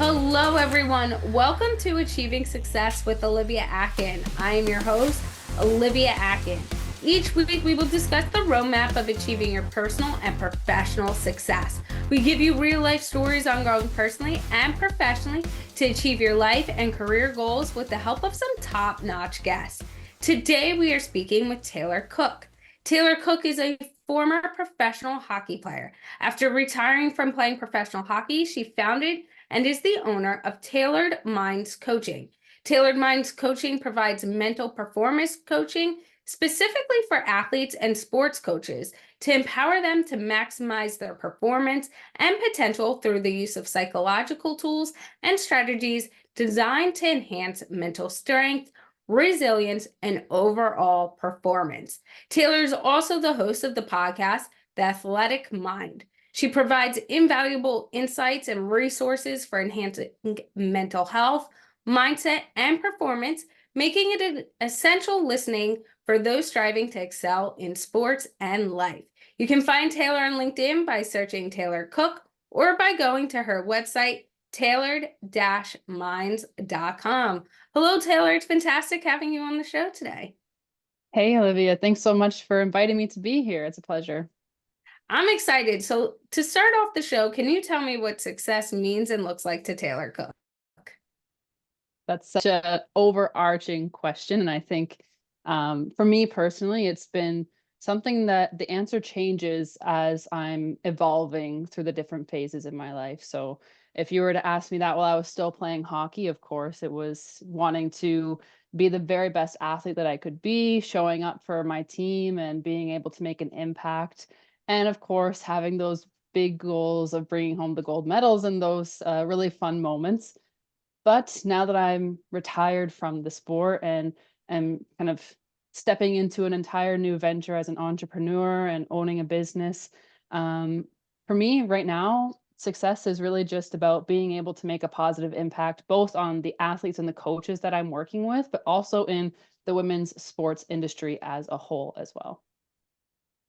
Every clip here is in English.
Hello, everyone. Welcome to Achieving Success with Olivia Akin. I am your host, Olivia Akin. Each week, we will discuss the roadmap of achieving your personal and professional success. We give you real-life stories on growing personally and professionally to achieve your life and career goals with the help of some top-notch guests. Today, we are speaking with Taylor Cook. Taylor Cook is a former professional hockey player. After retiring from playing professional hockey, she founded and is the owner of Tailored Minds Coaching. Tailored Minds Coaching provides mental performance coaching specifically for athletes and sports coaches to empower them to maximize their performance and potential through the use of psychological tools and strategies designed to enhance mental strength, resilience, and overall performance. Taylor is also the host of the podcast, The Athletic Mind. She provides invaluable insights and resources for enhancing mental health, mindset, and performance, making it an essential listening for those striving to excel in sports and life. You can find Taylor on LinkedIn by searching Taylor Cook or by going to her website, tailored-minds.com. Hello, Taylor. It's fantastic having you on the show today. Hey, Olivia. Thanks so much for inviting me to be here. It's a pleasure. I'm excited. So to start off the show, can you tell me what success means and looks like to Taylor Cook? That's such an overarching question. And I think for me personally, it's been something that the answer changes as I'm evolving through the different phases in my life. So if you were to ask me that while I was still playing hockey, of course, it was wanting to be the very best athlete that I could be, showing up for my team and being able to make an impact. And of course, having those big goals of bringing home the gold medals and those really fun moments. But now that I'm retired from the sport and am kind of stepping into an entire new venture as an entrepreneur and owning a business, for me right now, success is really just about being able to make a positive impact, both on the athletes and the coaches that I'm working with, but also in the women's sports industry as a whole as well.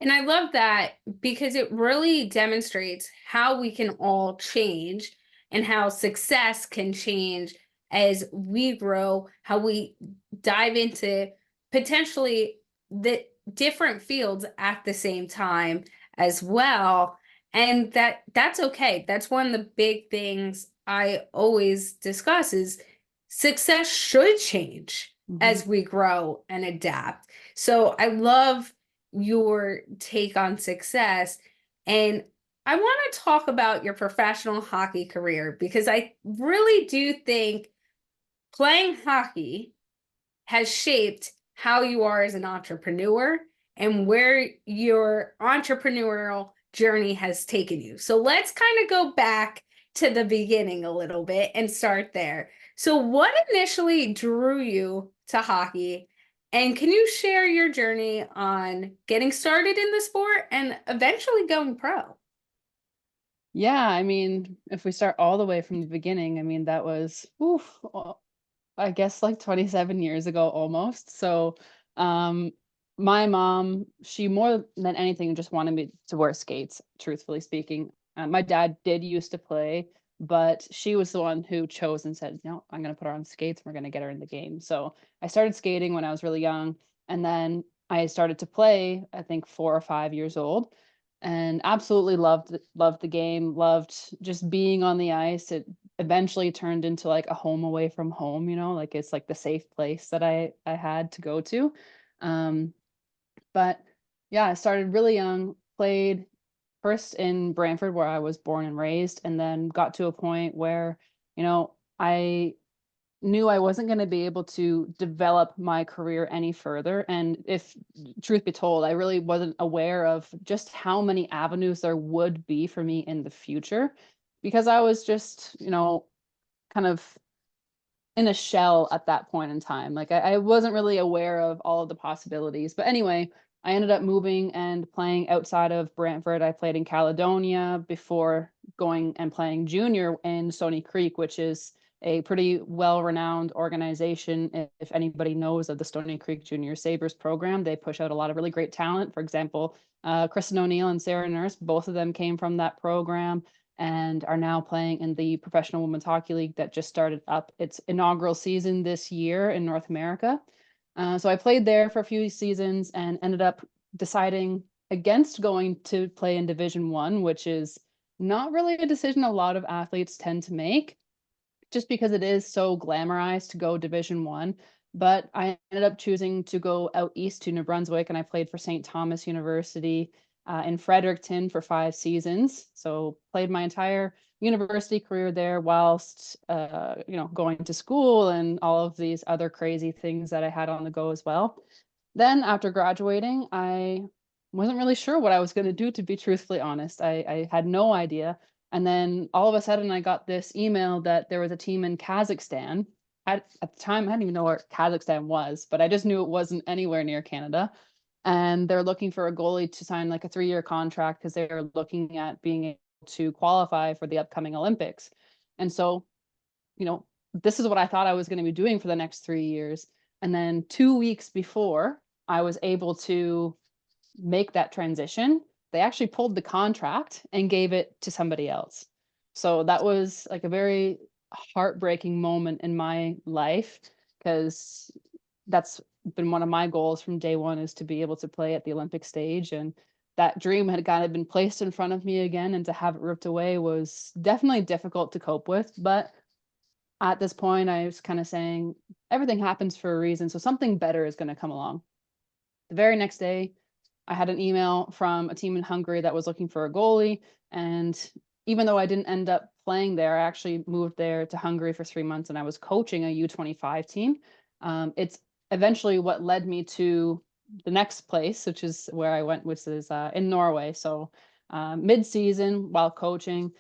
And I love that because it really demonstrates how we can all change and how success can change as we grow, how we dive into potentially the different fields at the same time as well. And that's okay. That's one of the big things I always discuss is success should change as we grow and adapt. So I love your take on success. And I want to talk about your professional hockey career because I really do think playing hockey has shaped how you are as an entrepreneur and where your entrepreneurial journey has taken you. So let's kind of go back to the beginning a little bit and start there. So what initially drew you to hockey? And can you share your journey on getting started in the sport and eventually going pro? Yeah, I mean, if we start all the way from the beginning, I mean, that was, I guess like 27 years ago almost. So, um, my mom, she more than anything just wanted me to wear skates, truthfully speaking. My dad did used to play, but she was the one who chose and said, no, I'm going to put her on skates. We're going to get her in the game. So I started skating when I was really young. And then I started to play, I think 4 or 5 years old, and absolutely loved the game, loved just being on the ice. It eventually turned into like a home away from home, like it's like the safe place that I had to go to. Um, but yeah, I started really young, played first in Brantford where I was born and raised, and then got to a point where, I knew I wasn't going to be able to develop my career any further. And if truth be told, I really wasn't aware of just how many avenues there would be for me in the future because I was just, kind of in a shell at that point in time. Like I wasn't really aware of all of the possibilities. But anyway, I ended up moving and playing outside of Brantford. I played in Caledonia before going and playing junior in Stony Creek, which is a pretty well-renowned organization. If anybody knows of the Stony Creek Junior Sabres program, they push out a lot of really great talent. For example, Kristen O'Neill and Sarah Nurse, both of them came from that program. and are now playing in the Professional Women's Hockey League that just started up its inaugural season this year in North America. So I played there for a few seasons and ended up deciding against going to play in Division One, which is not really a decision a lot of athletes tend to make, just because it is so glamorized to go Division One. But I ended up choosing to go out east to New Brunswick, and I played for St. Thomas University in Fredericton for 5 seasons. So played my entire university career there whilst going to school and all of these other crazy things that I had on the go as well. Then after graduating, I wasn't really sure what I was going to do, to be truthfully honest. I had no idea. And then all of a sudden, I got this email that there was a team in Kazakhstan. At the time, I didn't even know where Kazakhstan was, but I just knew it wasn't anywhere near Canada. And they're looking for a goalie to sign like a 3-year contract because they're looking at being able to qualify for the upcoming Olympics. And so, this is what I thought I was going to be doing for the next 3 years. And then 2 weeks before I was able to make that transition, they actually pulled the contract and gave it to somebody else. So that was like a very heartbreaking moment in my life, because that's been one of my goals from day one, is to be able to play at the Olympic stage. And that dream had kind of been placed in front of me again, and to have it ripped away was definitely difficult to cope with. But at this point, I was kind of saying everything happens for a reason, so something better is going to come along. The very next day, I had an email from a team in Hungary that was looking for a goalie. And even though I didn't end up playing there, I actually moved there to Hungary for 3 months, and I was coaching a U25 team. It's eventually what led me to the next place, which is where I went, which is in Norway. So mid-season, while coaching,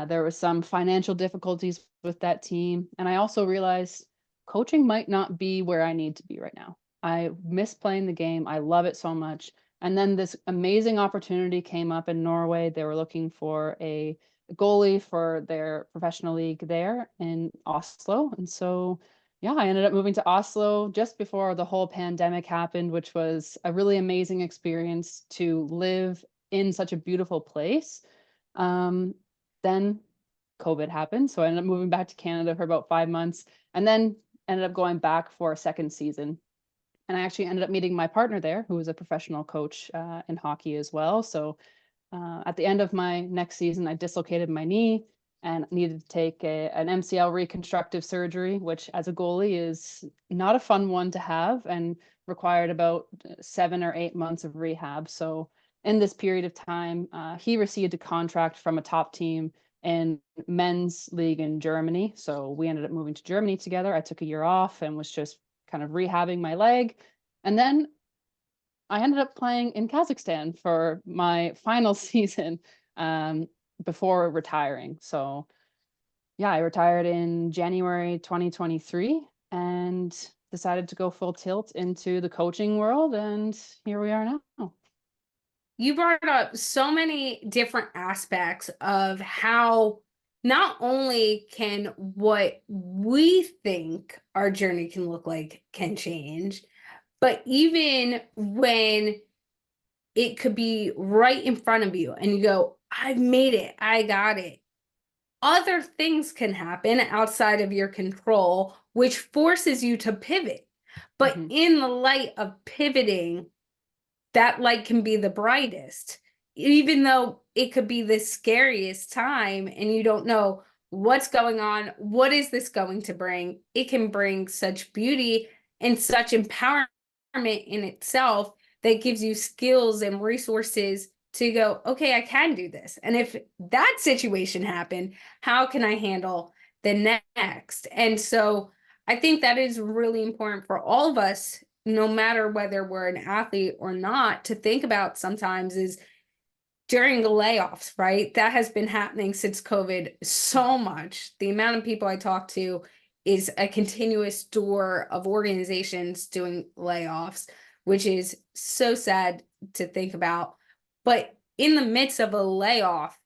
there was some financial difficulties with that team. And I also realized coaching might not be where I need to be right now. I miss playing the game. I love it so much. And then this amazing opportunity came up in Norway. They were looking for a goalie for their professional league there in Oslo. And so, yeah, I ended up moving to Oslo just before the whole pandemic happened, which was a really amazing experience to live in such a beautiful place. Then COVID happened. So I ended up moving back to Canada for about 5 months, and then ended up going back for a second season. And I actually ended up meeting my partner there, who was a professional coach in hockey as well. So at the end of my next season, I dislocated my knee and needed to take an MCL reconstructive surgery, which as a goalie is not a fun one to have, and required about 7 or 8 months of rehab. So in this period of time, he received a contract from a top team in men's league in Germany. So we ended up moving to Germany together. I took a year off and was just kind of rehabbing my leg. And then I ended up playing in Kazakhstan for my final season before retiring. So yeah, I retired in January 2023 and decided to go full tilt into the coaching world. And here we are now. You brought up so many different aspects of how not only can what we think our journey can look like can change, but even when it could be right in front of you and you go, I've made it, I got it. Other things can happen outside of your control, which forces you to pivot. But in the light of pivoting, that light can be the brightest, even though it could be the scariest time and you don't know what's going on. What is this going to bring? It can bring such beauty and such empowerment in itself that gives you skills and resources to go, okay, I can do this. And if that situation happened, how can I handle the next? And so I think that is really important for all of us, no matter whether we're an athlete or not, to think about sometimes is during the layoffs, right? That has been happening since COVID so much. The amount of people I talk to is a continuous door of organizations doing layoffs, which is so sad to think about. But in the midst of a layoff,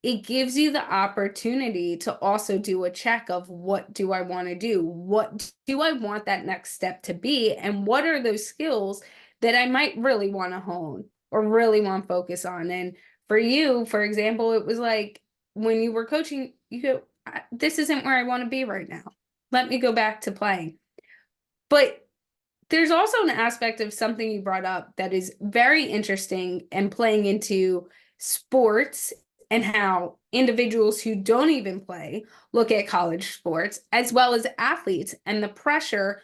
it gives you the opportunity to also do a check of what do I want to do? What do I want that next step to be? And what are those skills that I might really want to hone or really want to focus on? And for you, for example, it was like, when you were coaching, you go, this isn't where I want to be right now. Let me go back to playing. But there's also an aspect of something you brought up that is very interesting and playing into sports and how individuals who don't even play look at college sports, as well as athletes and the pressure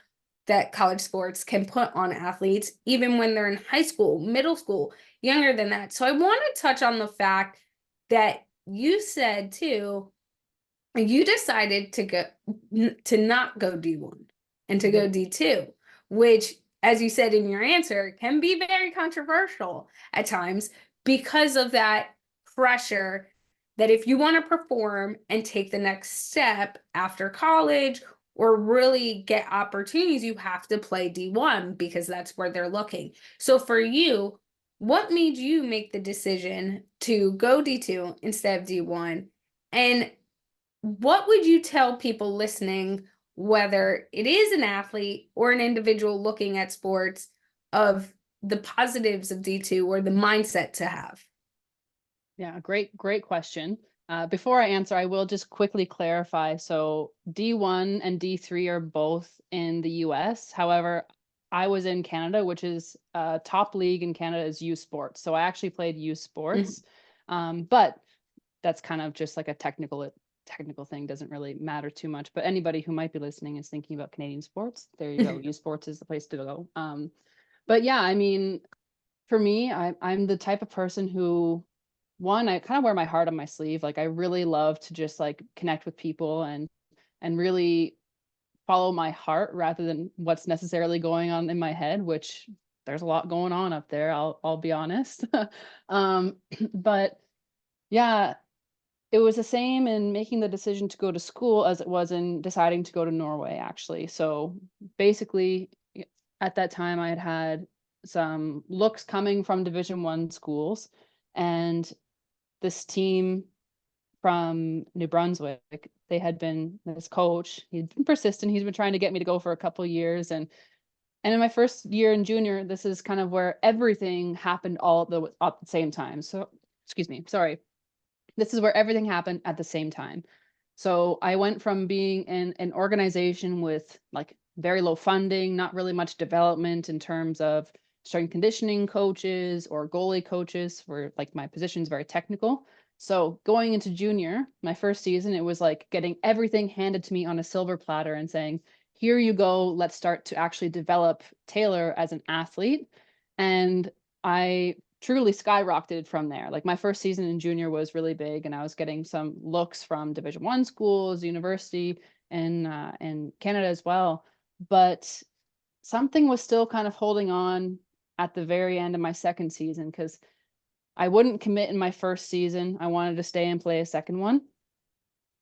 that college sports can put on athletes, even when they're in high school, middle school, younger than that. So I want to touch on the fact that you said too, you decided to not go D1 and to go D2, which, as you said in your answer, can be very controversial at times because of that pressure that if you want to perform and take the next step after college or really get opportunities, you have to play D1 because that's where they're looking. So for you, what made you make the decision to go D2 instead of D1? And what would you tell people listening, whether it is an athlete or an individual looking at sports, of the positives of D2 or the mindset to have? Yeah, great question. Before I answer, I will just quickly clarify. So D1 and D3 are both in the US. However, I was in Canada, which is top league in Canada is U Sports. So I actually played U Sports. But that's kind of just like a technical thing, doesn't really matter too much. But anybody who might be listening is thinking about Canadian sports, there you go. U Sports is the place to go. But yeah, I mean, for me, I'm the type of person who, one, I kind of wear my heart on my sleeve. Like I really love to just like connect with people and really follow my heart rather than what's necessarily going on in my head, which there's a lot going on up there. I'll be honest. But yeah, it was the same in making the decision to go to school as it was in deciding to go to Norway, actually. So basically, at that time, I had some looks coming from Division 1 schools, and this team from New Brunswick, they had been this coach. He'd been persistent. He's been trying to get me to go for a couple years, and in my first year in junior, this is kind of where everything happened all at the same time. So, excuse me, sorry. This is where everything happened at the same time. So I went from being in an organization with like very low funding, not really much development in terms of strength conditioning coaches or goalie coaches, where like my position's very technical. So going into junior, my first season, it was like getting everything handed to me on a silver platter and saying, here you go, let's start to actually develop Taylor as an athlete. And I truly skyrocketed from there. Like my first season in junior was really big, and I was getting some looks from Division 1 schools, university, in Canada as well. But something was still kind of holding on at the very end of my second season because I wouldn't commit in my first season. I wanted to stay and play a second one.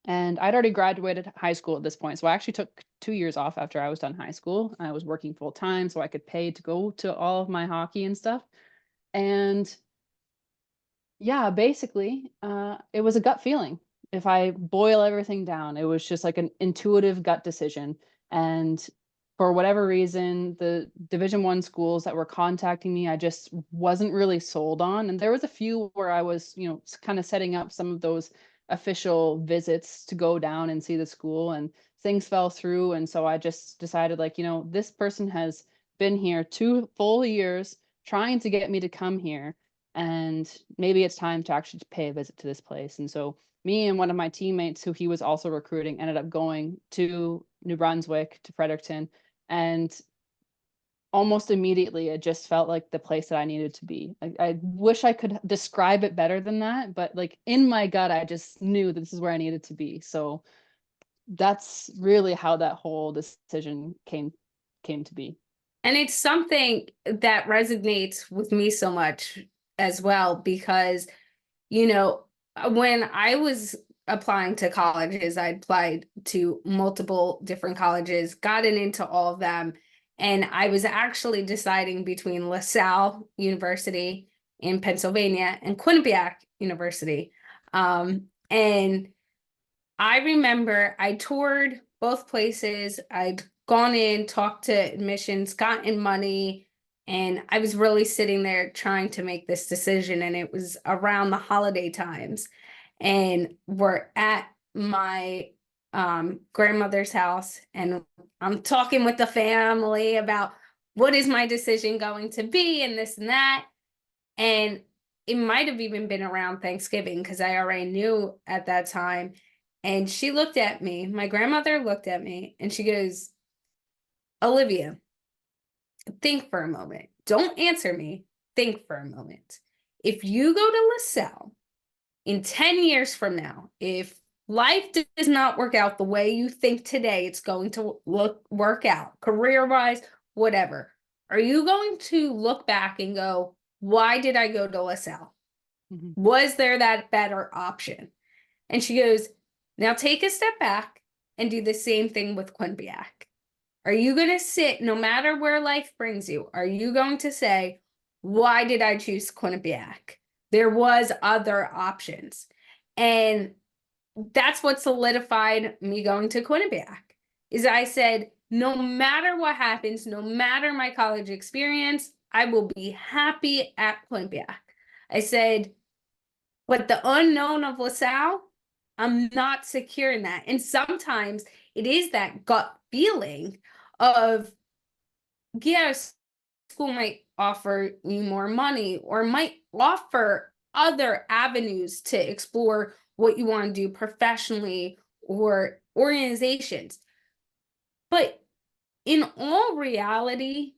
And I'd already graduated high school at this point. So I actually took 2 years off after I was done high school. I was working full time so I could pay to go to all of my hockey and stuff. And yeah, basically, it was a gut feeling. If I boil everything down, it was just like an intuitive gut decision. And for whatever reason, the Division 1 schools that were contacting me, I just wasn't really sold on. And there was a few where I was, kind of setting up some of those official visits to go down and see the school, and things fell through. And so I just decided, like, this person has been here 2 full years trying to get me to come here, and maybe it's time to actually pay a visit to this place. And so me and one of my teammates who he was also recruiting ended up going to New Brunswick, to Fredericton, and almost immediately it just felt like the place that I needed to be. I wish I could describe it better than that, but like in my gut, I just knew that this is where I needed to be. So that's really how that whole decision came to be. And it's something that resonates with me so much as well, because, when I was applying to colleges, I applied to multiple different colleges, gotten into all of them. And I was actually deciding between LaSalle University in Pennsylvania and Quinnipiac University. And I remember I toured both places. I'd gone in, talked to admissions, gotten money, and I was really sitting there trying to make this decision. And it was around the holiday times. and we're at my grandmother's house, and I'm talking with the family about what is my decision going to be and this and that. And it might have even been around Thanksgiving because I already knew at that time. And she looked at me, my grandmother looked at me, and she goes, Olivia, think for a moment. Don't answer me. Think for a moment. If you go to LaSalle in 10 years from now, if life does not work out the way you think today it's going to work out, career-wise, whatever, are you going to look back and go, why did I go to LaSalle? Mhm. Was there that better option? And she goes, now take a step back and do the same thing with Quinnipiac. Are you going to sit, no matter where life brings you, are you going to say, why did I choose Quinnipiac? There was other options. And that's what solidified me going to Quinnipiac, is I said, no matter what happens, no matter my college experience, I will be happy at Quinnipiac. I said, but the unknown of LaSalle, I'm not secure in that. And sometimes it is that gut feeling of, yes, school might offer you more money or might offer other avenues to explore what you want to do professionally or organizations. But in all reality,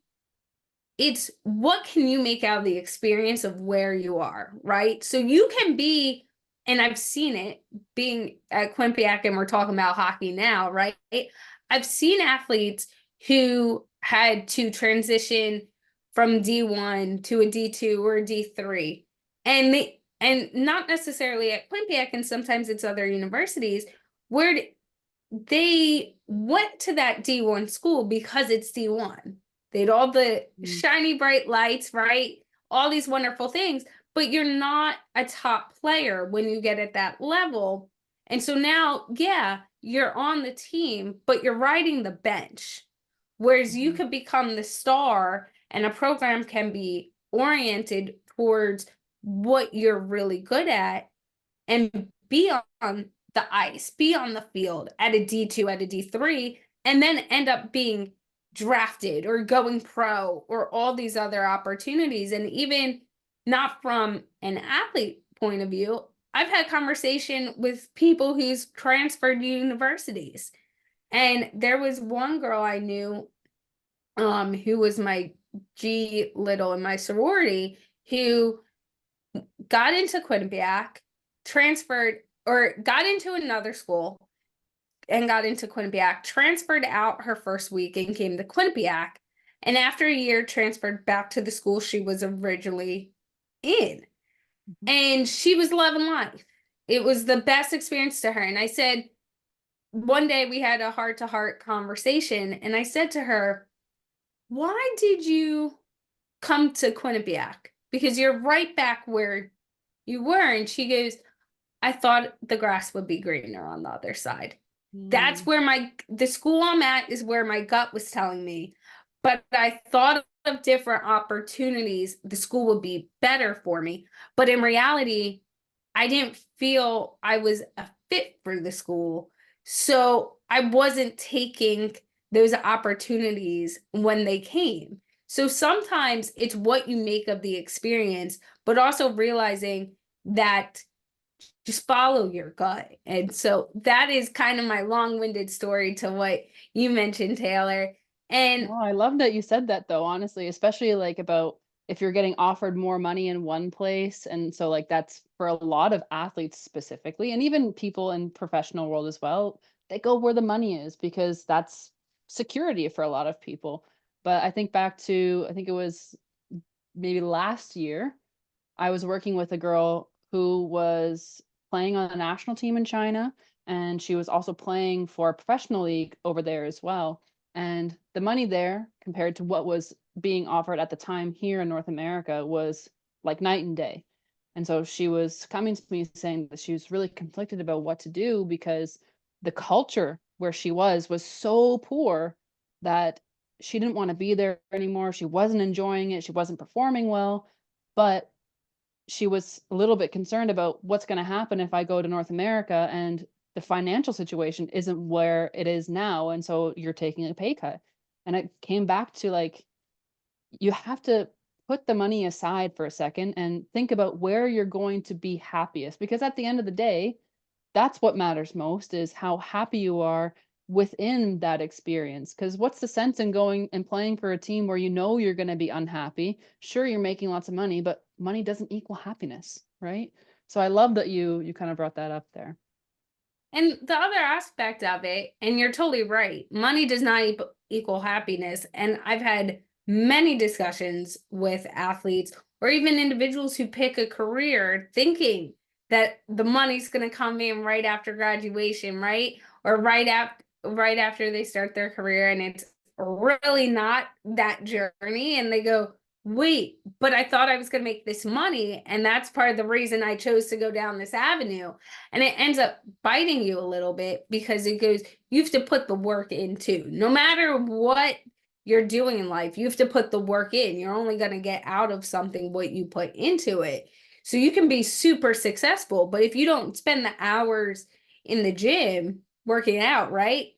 it's what can you make out of the experience of where you are, right? So you can be, and I've seen it being at Quinnipiac, and we're talking about hockey now, right? I've seen athletes who had to transition from D1 to a D2 or a D3, and not necessarily at Quinnipiac, and sometimes it's other universities where they went to that D1 school because it's D1. They had all the shiny bright lights, right? All these wonderful things, but you're not a top player when you get at that level. And so now, yeah, you're on the team, but you're riding the bench. Whereas you could become the star, and a program can be oriented towards what you're really good at and be on the ice, be on the field at a D2, at a D3, and then end up being drafted or going pro or all these other opportunities. And even not from an athlete point of view, I've had conversation with people who's transferred universities. And there was one girl I knew who was my G little in my sorority who got into Quinnipiac, transferred or got into another school and got into Quinnipiac, transferred out her first week and came to Quinnipiac. And after a year, transferred back to the school she was originally in. And she was loving life. It was the best experience to her. And I said, one day we had a heart-to-heart conversation, and I said to her, why did you come to Quinnipiac? Because you're right back where you were. And she goes, I thought the grass would be greener on the other side. That's where the school I'm at is where my gut was telling me. But I thought of different opportunities. The school would be better for me. But in reality, I didn't feel I was a fit for the school. So I wasn't taking those opportunities when they came. So sometimes it's what you make of the experience, but also realizing that just follow your gut. And so that is kind of my long-winded story to what you mentioned, Taylor. And Oh, I love that you said that though, honestly, especially like about if you're getting offered more money in one place. And so like that's for a lot of athletes specifically, and even people in professional world as well, they go where the money is because that's security for a lot of people. But I think back to, I think it was maybe last year, I was working with a girl who was playing on a national team in China, and she was also playing for a professional league over there as well. And the money there, compared to what was being offered at the time here in North America, was like night and day. And so she was coming to me saying that she was really conflicted about what to do because the culture where she was so poor that she didn't want to be there anymore. She wasn't enjoying it. She wasn't performing well. But she was a little bit concerned about what's going to happen if I go to North America and the financial situation isn't where it is now. And so you're taking a pay cut. And it came back to like, you have to put the money aside for a second and think about where you're going to be happiest. Because at the end of the day, that's what matters most is how happy you are within that experience. Because what's the sense in going and playing for a team where you know you're going to be unhappy? Sure, you're making lots of money, but money doesn't equal happiness, right? So I love that you kind of brought that up there. And the other aspect of it, and you're totally right, money does not equal happiness. And I've had many discussions with athletes or even individuals who pick a career thinking that the money's going to come in right after graduation, right? Or right after they start their career, and it's really not that journey. And they go, wait, but I thought I was going to make this money. And that's part of the reason I chose to go down this avenue. And it ends up biting you a little bit because it goes, you have to put the work in too. No matter what you're doing in life, you have to put the work in. You're only going to get out of something what you put into it. So you can be super successful, but if you don't spend the hours in the gym working out, right?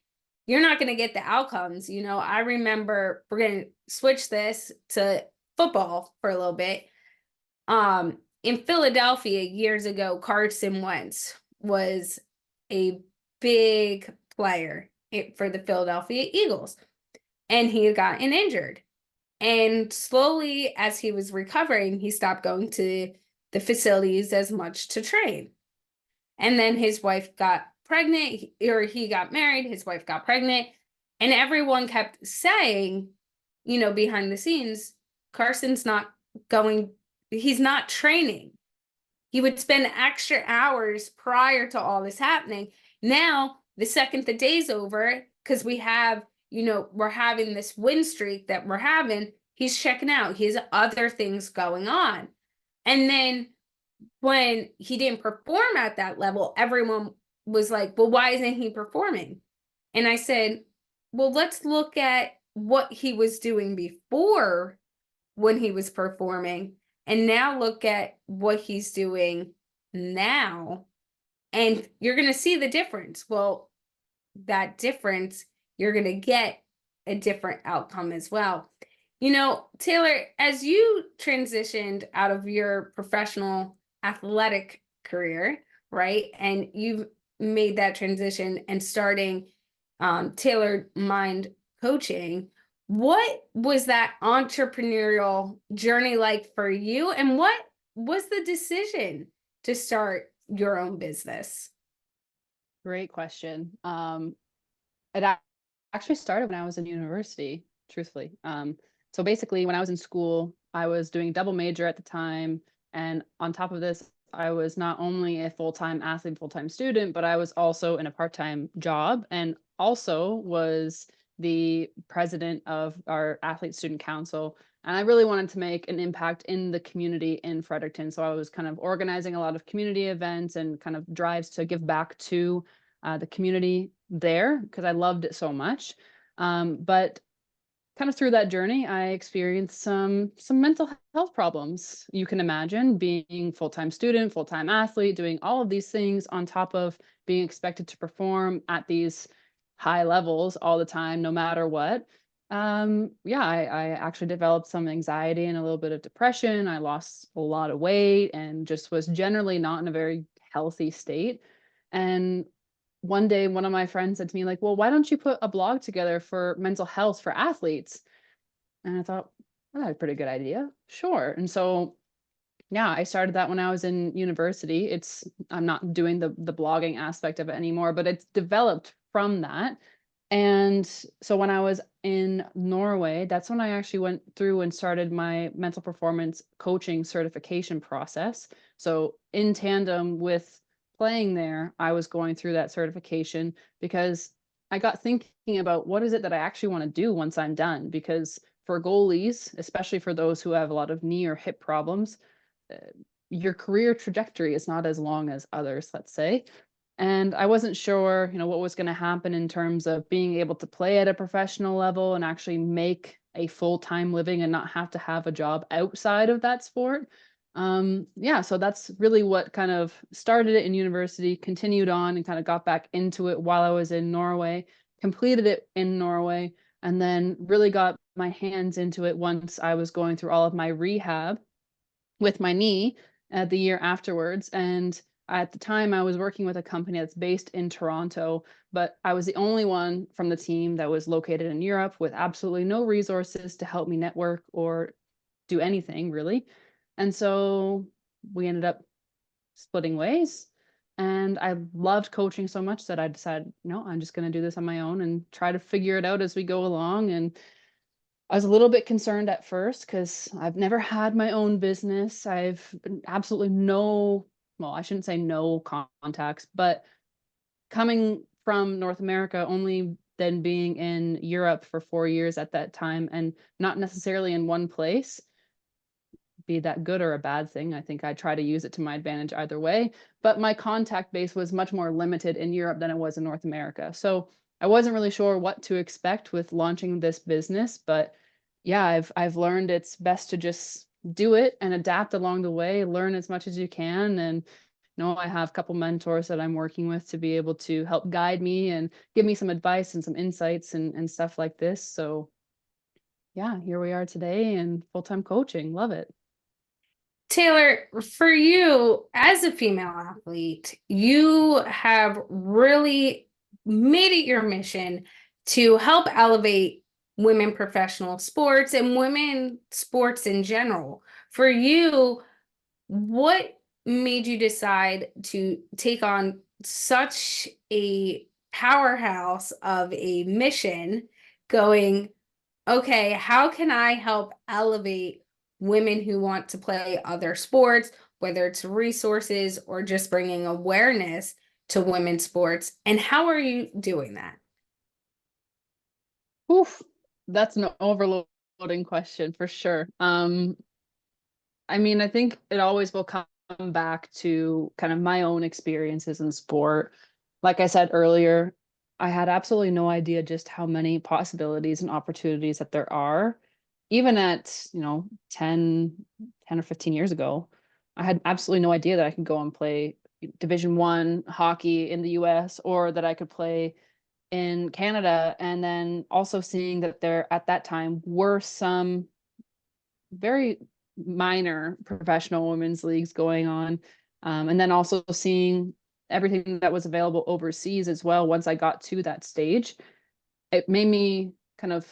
You're not going to get the outcomes. You know, I remember, we're going to switch this to football for a little bit. In Philadelphia years ago, Carson Wentz was a big player for the Philadelphia Eagles, and he had gotten injured. And slowly, as he was recovering, he stopped going to the facilities as much to train. And then his wife got pregnant, or he got married, his wife got pregnant, and everyone kept saying, you know, behind the scenes, Carson's not going, he's not training. He would spend extra hours prior to all this happening. Now, the second the day's over, because we have, you know, we're having this win streak that we're having, he's checking out. He has other things going on. And then when he didn't perform at that level, everyone was like, well, why isn't he performing? And I said, well, let's look at what he was doing before when he was performing, and now look at what he's doing now. And you're going to see the difference. Well, that difference, you're going to get a different outcome as well. You know, Taylor, as you transitioned out of your professional athletic career, right? And you've made that transition and starting Tailored Mind Coaching. What was that entrepreneurial journey like for you? And what was the decision to start your own business? Great question. Actually started when I was in university, truthfully. So basically, when I was in school, I was doing double major at the time. And on top of this, I was not only a full-time athlete, full-time student, but I was also in a part-time job and also was the president of our athlete student council. And I really wanted to make an impact in the community in Fredericton. So I was kind of organizing a lot of community events and kind of drives to give back to the community there because I loved it so much. But kind of through that journey, I experienced some mental health problems. You can imagine being full-time student, full-time athlete, doing all of these things on top of being expected to perform at these high levels all the time, no matter what. I actually developed some anxiety and a little bit of depression. I lost a lot of weight and just was generally not in a very healthy state. And one day, one of my friends said to me, like, well, why don't you put a blog together for mental health for athletes? And I thought, well, that's a pretty good idea. Sure. And so, yeah, I started that when I was in university. I'm not doing the blogging aspect of it anymore, but it's developed from that. And so when I was in Norway, that's when I actually went through and started my mental performance coaching certification process. So in tandem with playing there, I was going through that certification because I got thinking about what is it that I actually want to do once I'm done? Because for goalies, especially for those who have a lot of knee or hip problems, your career trajectory is not as long as others, let's say. And I wasn't sure, what was going to happen in terms of being able to play at a professional level and actually make a full-time living and not have to have a job outside of that sport. Yeah, so that's really what kind of started it in university, continued on and kind of got back into it while I was in Norway, completed it in Norway, and then really got my hands into it once I was going through all of my rehab with my knee the year afterwards. And at the time, I was working with a company that's based in Toronto, but I was the only one from the team that was located in Europe with absolutely no resources to help me network or do anything really. And so we ended up splitting ways. And I loved coaching so much that I decided, no, I'm just going to do this on my own and try to figure it out as we go along. And I was a little bit concerned at first because I've never had my own business. I've absolutely no, well, I shouldn't say no contacts, but coming from North America, only then being in Europe for 4 years at that time and not necessarily in one place, be that good or a bad thing. I think I try to use it to my advantage either way. But my contact base was much more limited in Europe than it was in North America. So I wasn't really sure what to expect with launching this business. But yeah, I've learned it's best to just do it and adapt along the way, learn as much as you can. And I have a couple mentors that I'm working with to be able to help guide me and give me some advice and some insights and stuff like this. So yeah, here we are today and full-time coaching. Love it. Taylor, for you as a female athlete, you have really made it your mission to help elevate women professional sports and women sports in general. For you, what made you decide to take on such a powerhouse of a mission going, okay, how can I help elevate women who want to play other sports, whether it's resources or just bringing awareness to women's sports? And how are you doing that? Oof, that's an overloading question for sure. I mean, I think it always will come back to kind of my own experiences in sport. Like I said earlier, I had absolutely no idea just how many possibilities and opportunities that there are. Even at, 10 or 15 years ago, I had absolutely no idea that I could go and play Division 1 hockey in the US or that I could play in Canada. And then also seeing that there at that time were some very minor professional women's leagues going on. And then also seeing everything that was available overseas as well. Once I got to that stage, it made me kind of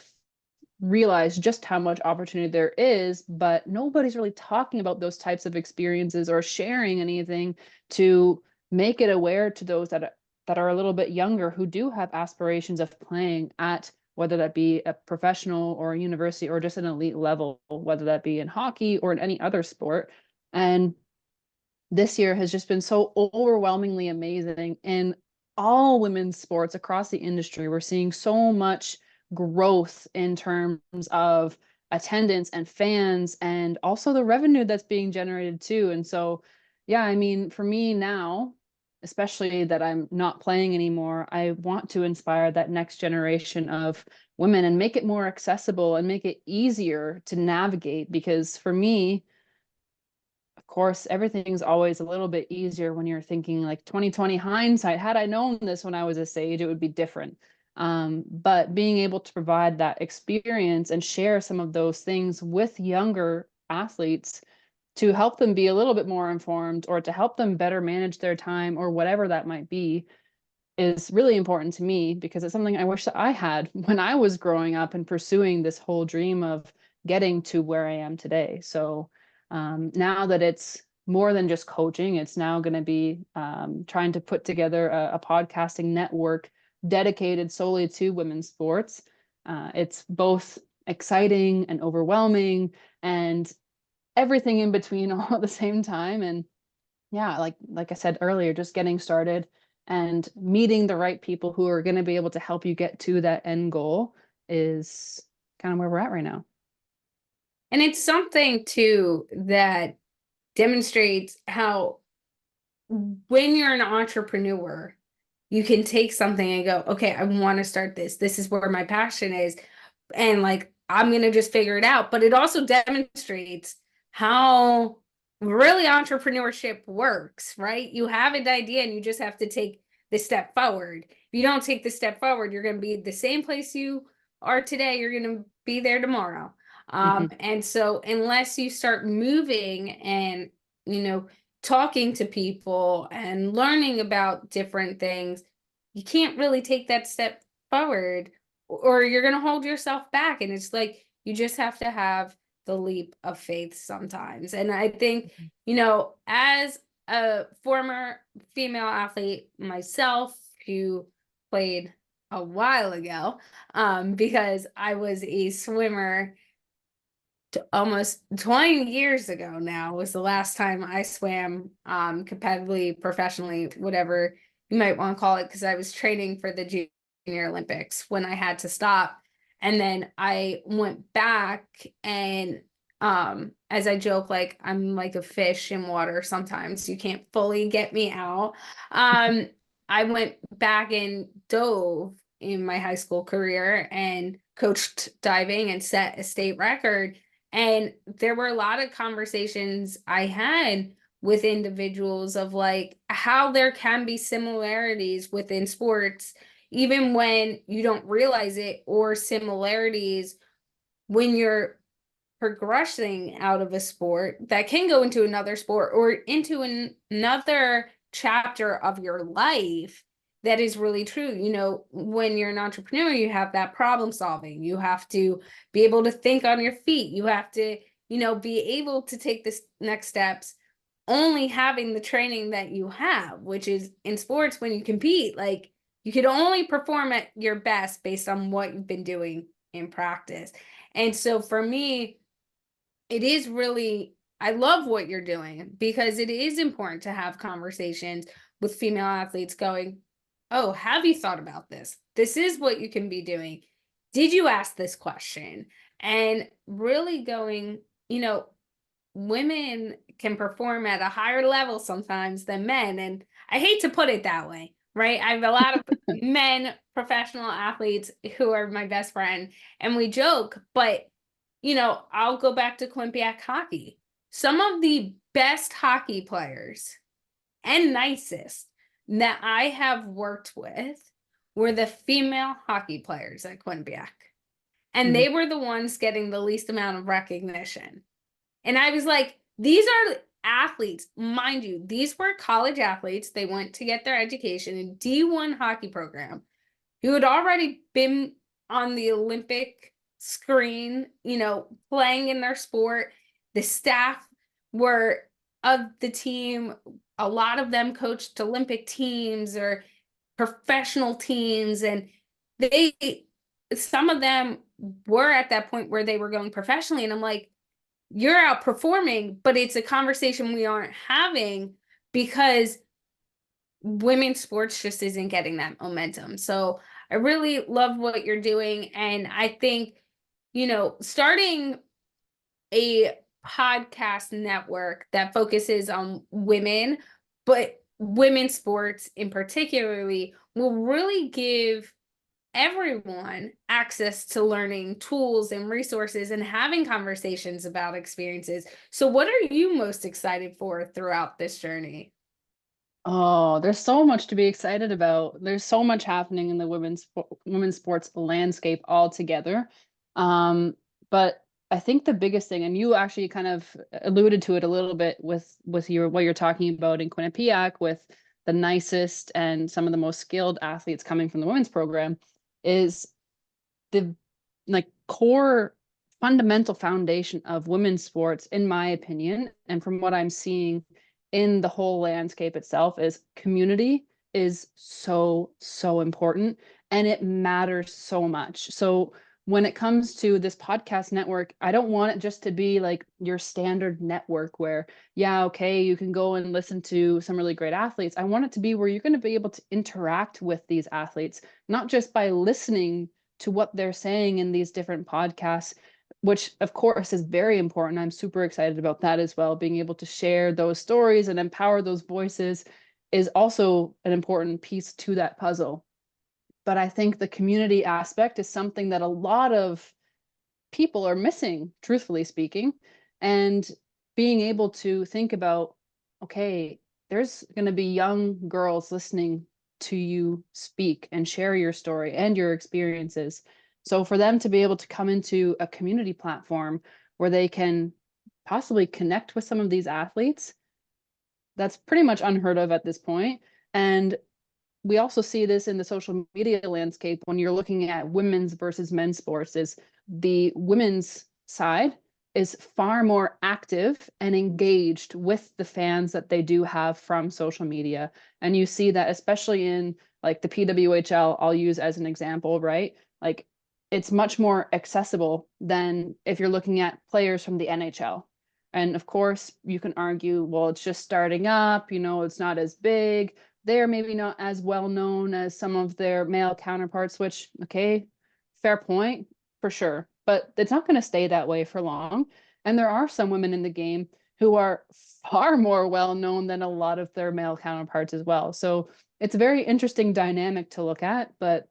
realize just how much opportunity there is, but nobody's really talking about those types of experiences or sharing anything to make it aware to those that are a little bit younger who do have aspirations of playing at whether that be a professional or a university or just an elite level, whether that be in hockey or in any other sport. And this year has just been so overwhelmingly amazing in all women's sports across the industry. We're seeing so much growth in terms of attendance and fans and also the revenue that's being generated too. And so, yeah, I mean, for me now, especially that I'm not playing anymore, I want to inspire that next generation of women and make it more accessible and make it easier to navigate. Because for me, of course, everything's always a little bit easier when you're thinking like 2020 hindsight. Had I known this when I was this age, it would be different. But being able to provide that experience and share some of those things with younger athletes to help them be a little bit more informed or to help them better manage their time or whatever that might be is really important to me because it's something I wish that I had when I was growing up and pursuing this whole dream of getting to where I am today. So now that it's more than just coaching, it's now going to be trying to put together a podcasting network dedicated solely to women's sports. It's both exciting and overwhelming and everything in between all at the same time. And yeah, like I said earlier, just getting started and meeting the right people who are going to be able to help you get to that end goal is kind of where we're at right now. And it's something too that demonstrates how when you're an entrepreneur, you can take something and go, okay, I want to start this. This is where my passion is. And like, I'm going to just figure it out. But it also demonstrates how really entrepreneurship works, right? You have an idea and you just have to take the step forward. If you don't take the step forward, you're going to be the same place you are today. You're going to be there tomorrow. Mhm. And so unless you start moving and, talking to people and learning about different things, you can't really take that step forward, or you're going to hold yourself back. And it's like, you just have to have the leap of faith sometimes. And I think, as a former female athlete myself who played a while ago, because I was a swimmer almost 20 years ago now was the last time I swam competitively, professionally, whatever you might want to call it, because I was training for the Junior Olympics when I had to stop. And then I went back and as I joke, like I'm like a fish in water sometimes. You can't fully get me out. Um I went back and dove in my high school career and coached diving and set a state record, and there were a lot of conversations I had with individuals of like how there can be similarities within sports, even when you don't realize it, or similarities when you're progressing out of a sport that can go into another sport or into another chapter of your life. That is really true. When you're an entrepreneur, you have that problem solving. You have to be able to think on your feet. You have to, be able to take this next steps, only having the training that you have, which is in sports when you compete, like you could only perform at your best based on what you've been doing in practice. And so for me, it is really, I love what you're doing, because it is important to have conversations with female athletes going, oh, have you thought about this? This is what you can be doing. Did you ask this question? And really going, women can perform at a higher level sometimes than men. And I hate to put it that way, right? I have a lot of men professional athletes who are my best friend, and we joke, but I'll go back to Olympic hockey. Some of the best hockey players and nicest that I have worked with were the female hockey players at Quinnipiac. And Mhm. they were the ones getting the least amount of recognition. And I was like, these are athletes, mind you, these were college athletes. They went to get their education in D1 hockey program, who had already been on the Olympic screen, playing in their sport. The staff were of the team. A lot of them coached Olympic teams or professional teams. And some of them were at that point where they were going professionally. And I'm like, you're outperforming, but it's a conversation we aren't having because women's sports just isn't getting that momentum. So I really love what you're doing. And I think, starting a podcast network that focuses on women, but women's sports in particularly, will really give everyone access to learning tools and resources and having conversations about experiences. So what are you most excited for throughout this journey? Oh, there's so much to be excited about. There's so much happening in the women's sports landscape altogether. But I think the biggest thing, and you actually kind of alluded to it a little bit with your what you're talking about in Quinnipiac, with the nicest and some of the most skilled athletes coming from the women's program, is the like core fundamental foundation of women's sports, in my opinion, and from what I'm seeing in the whole landscape itself, is community is so important, and it matters so much. So when it comes to this podcast network, I don't want it just to be like your standard network where, yeah, okay, you can go and listen to some really great athletes. I want it to be where you're going to be able to interact with these athletes, not just by listening to what they're saying in these different podcasts, which of course is very important. I'm super excited about that as well. Being able to share those stories and empower those voices is also an important piece to that puzzle. But I think the community aspect is something that a lot of people are missing, truthfully speaking. And being able to think about, okay, there's going to be young girls listening to you speak and share your story and your experiences. So for them to be able to come into a community platform where they can possibly connect with some of these athletes, that's pretty much unheard of at this point. And we also see this in the social media landscape when you're looking at women's versus men's sports, is the women's side is far more active and engaged with the fans that they do have from social media. And you see that especially in like the PWHL, I'll use as an example, right? Like it's much more accessible than if you're looking at players from the NHL. And of course, you can argue, well, it's just starting up, it's not as big. They're maybe not as well known as some of their male counterparts, which, okay, fair point, for sure. But it's not going to stay that way for long. And there are some women in the game who are far more well known than a lot of their male counterparts as well. So it's a very interesting dynamic to look at. But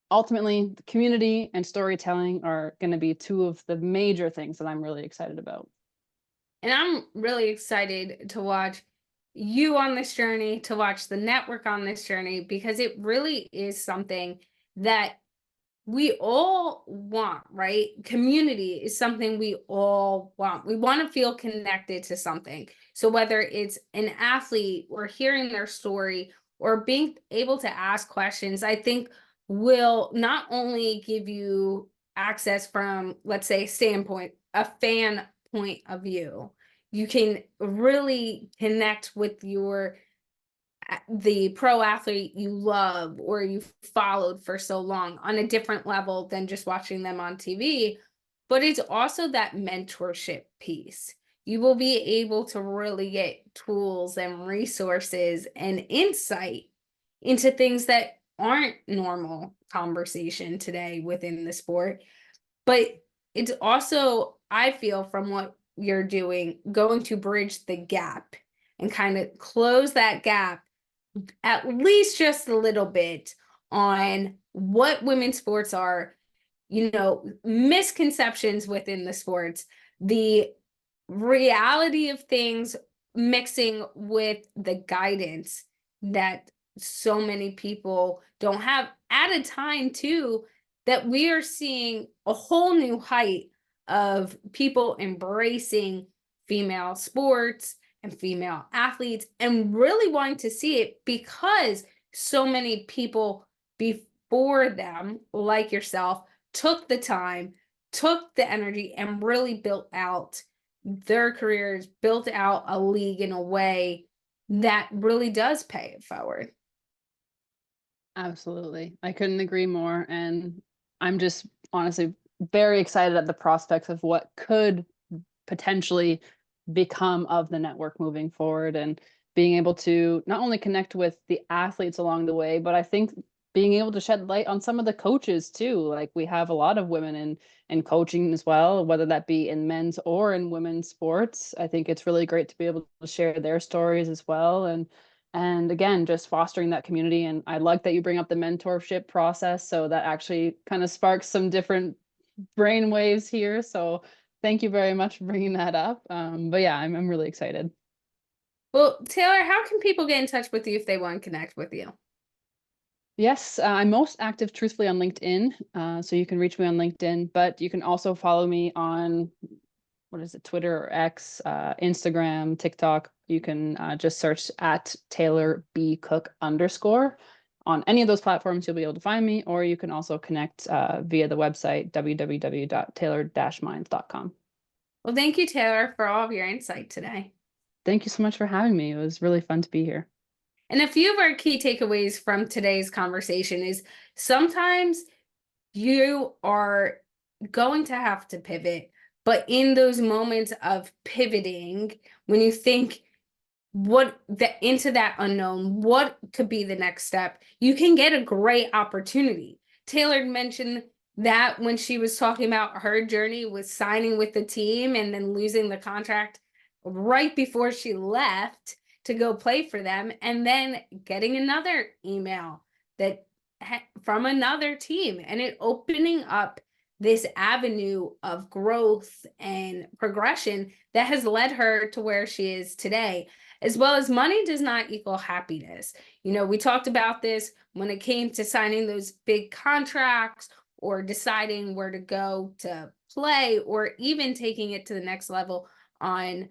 ultimately, the community and storytelling are going to be two of the major things that I'm really excited about. And I'm really excited to watch you on this journey, to watch the network on this journey, because it really is something that we all want, right? Community is something we all want. We want to feel connected to something. So whether it's an athlete or hearing their story or being able to ask questions, I think will not only give you access from, let's say, standpoint, a fan point of view. You can really connect with the pro athlete you love or you've followed for so long on a different level than just watching them on TV. But it's also that mentorship piece. You will be able to really get tools and resources and insight into things that aren't normal conversation today within the sport. But it's also, I feel, from what you're doing, going to bridge the gap and kind of close that gap at least just a little bit on what women's sports are, misconceptions within the sports, the reality of things mixing with the guidance that so many people don't have at a time too, that we are seeing a whole new height of people embracing female sports and female athletes and really wanting to see it because so many people before them, like yourself, took the time, took the energy, and really built out their careers, built out a league in a way that really does pay it forward. Absolutely. I couldn't agree more. And I'm just honestly very excited at the prospects of what could potentially become of the network moving forward, and being able to not only connect with the athletes along the way, but I think being able to shed light on some of the coaches too. Like we have a lot of women in coaching as well, whether that be in men's or in women's sports. I think it's really great to be able to share their stories as well. And again, just fostering that community. And I like that you bring up the mentorship process. So that actually kind of sparks some different brain waves here. So thank you very much for bringing that up. But yeah, I'm really excited. Well, Taylor, how can people get in touch with you if they want to connect with you? Yes, I'm most active, truthfully, on LinkedIn. So you can reach me on LinkedIn, but you can also follow me on, what is it, Twitter or X, Instagram, TikTok. You can just search at Taylor B Cook _ on any of those platforms. You'll be able to find me, or you can also connect via the website www.taylor-minds.com. Well, thank you, Taylor, for all of your insight today. Thank you so much for having me. It was really fun to be here. And a few of our key takeaways from today's conversation is sometimes you are going to have to pivot, but in those moments of pivoting, when you think into that unknown, what could be the next step, you can get a great opportunity. Taylor mentioned that when she was talking about her journey with signing with the team and then losing the contract right before she left to go play for them, and then getting another email that from another team and it opening up this avenue of growth and progression that has led her to where she is today. As well as money does not equal happiness. We talked about this when it came to signing those big contracts or deciding where to go to play, or even taking it to the next level on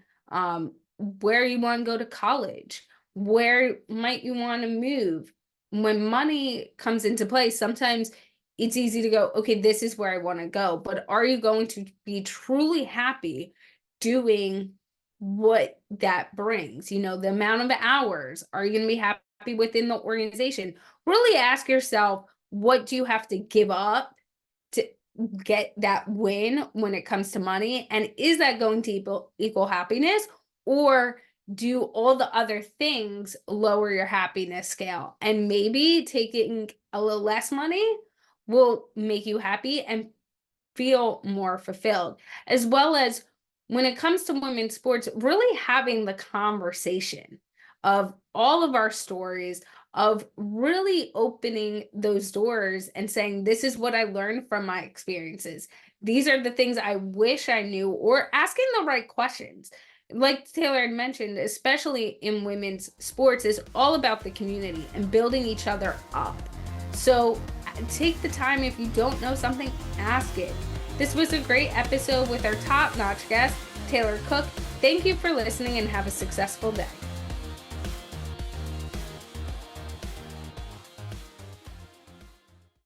where you want to go to college, where might you want to move. When money comes into play, sometimes it's easy to go, okay, this is where I want to go. But are you going to be truly happy doing what that brings? The amount of hours. Are you going to be happy within the organization? Really ask yourself, what do you have to give up to get that win when it comes to money? And is that going to equal happiness? Or do all the other things lower your happiness scale? And maybe taking a little less money will make you happy and feel more fulfilled. As well as when it comes to women's sports, really having the conversation of all of our stories, of really opening those doors and saying, this is what I learned from my experiences. These are the things I wish I knew, or asking the right questions. Like Taylor had mentioned, especially in women's sports, is all about the community and building each other up. So take the time. If you don't know something, ask it. This was a great episode with our top-notch guest, Taylor Cook. Thank you for listening and have a successful day.